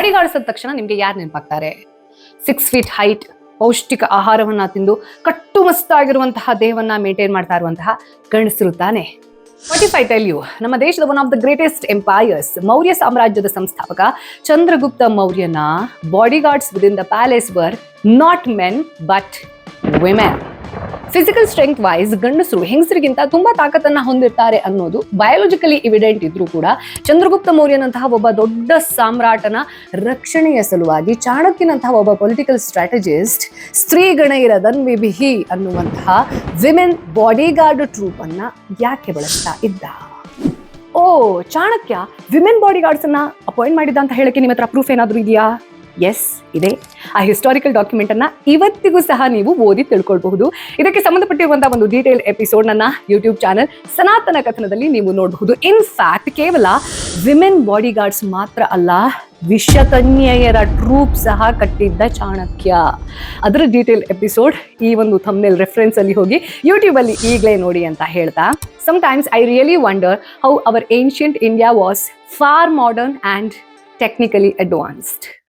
Body guards ಅಂದ ತಕ್ಷಣ ನಿಮ್ಗೆ ಯಾರು ನೆನಪಾಗ್ತಾರೆ? 6 feet ಹೈಟ್, ಪೌಷ್ಟಿಕ ಆಹಾರವನ್ನ ತಿಂದು ಕಟ್ಟುಮಸ್ತಾಗಿರುವಂತಹ ದೇಹವನ್ನ ಮೇಂಟೈನ್ ಮಾಡ್ತಾ ಇರುವಂತಹ ಗಂಡಸರು ತಾನೆ. What if I tell you, ನಮ್ಮ ದೇಶದ one of the greatest empires, Maurya ಸಾಮ್ರಾಜ್ಯದ ಸಂಸ್ಥಾಪಕ ಚಂದ್ರಗುಪ್ತ ಮೌರ್ಯನ body guards within the palace were not men but women. Physical strength wise ಗಂಡಸರು ಹೆಂಗಸರಿಗಿಂತ ತುಂಬಾ ತಾಕತ್ತನ್ನ ಹೊಂದಿರ್ತಾರೆ ಅನ್ನೋದು ಬಯಾಲಜಿಕಲಿ ಎವಿಡೆಂಟ್ ಇದ್ರೂ ಕೂಡ ಚಂದ್ರಗುಪ್ತ ಮೌರ್ಯನಂತಹ ಒಬ್ಬ ದೊಡ್ಡ ಸಾಮ್ರಾಟನ ರಕ್ಷಣೆಯ ಸಲುವಾಗಿ ಚಾಣಕ್ಯನಂತಹ ಒಬ್ಬ ಪೊಲಿಟಿಕಲ್ ಸ್ಟ್ರಾಟಜಿಸ್ಟ್ ಸ್ತ್ರೀಗಣೈರದನ್ ವಿಭಿಹಿ ಅನ್ನುವಂತಹ ವಿಮೆನ್ ಬಾಡಿ ಗಾರ್ಡ್ ಟ್ರೂಪ್ ಅನ್ನ ಯಾಕೆ ಬಳಸ್ತಾ ಇದ್ದ? ಓ, ಚಾಣಕ್ಯ ವಿಮೆನ್ ಬಾಡಿ ಗಾರ್ಡ್ಸ್ ಅನ್ನ ಅಪಾಯಿಂಟ್ ಮಾಡಿದ ಅಂತ ಹೇಳಕ್ಕೆ ನಿಮ್ಮ ಹತ್ರ ಪ್ರೂಫ್ ಏನಾದ್ರೂ ಇದೆಯಾ? ಎಸ್ ಇದೆ. ಆ ಹಿಸ್ಟಾರಿಕಲ್ ಡಾಕ್ಯುಮೆಂಟ್ ಅನ್ನ ಇವತ್ತಿಗೂ ಸಹ ನೀವು ಓದಿ ತಿಳ್ಕೊಳ್ಬಹುದು. ಇದಕ್ಕೆ ಸಂಬಂಧಪಟ್ಟಿರುವಂತಹ ಒಂದು ಡೀಟೇಲ್ ಎಪಿಸೋಡ್ ನನ್ನ ಯೂಟ್ಯೂಬ್ ಚಾನಲ್ ಸನಾತನ ಕಥನದಲ್ಲಿ ನೀವು ನೋಡಬಹುದು. ಇನ್ಫ್ಯಾಕ್ಟ್ ಕೇವಲ ವಿಮೆನ್ ಬಾಡಿ ಗಾರ್ಡ್ಸ್ ಮಾತ್ರ ಅಲ್ಲ, ವಿಷಕನ್ಯೆಯರ ಟ್ರೂಪ್ ಸಹ ಕಟ್ಟಿದ್ದ ಚಾಣಕ್ಯ. ಅದರ ಡೀಟೇಲ್ ಎಪಿಸೋಡ್ ಈ ಒಂದು ಥಂಬ್ನೇಲ್ ರೆಫರೆನ್ಸ್ ಅಲ್ಲಿ ಹೋಗಿ ಯೂಟ್ಯೂಬ್ ಅಲ್ಲಿ ಈಗಲೇ ನೋಡಿ ಅಂತ ಹೇಳ್ತಾ, sometimes I really wonder how our ancient India was far modern and technically advanced.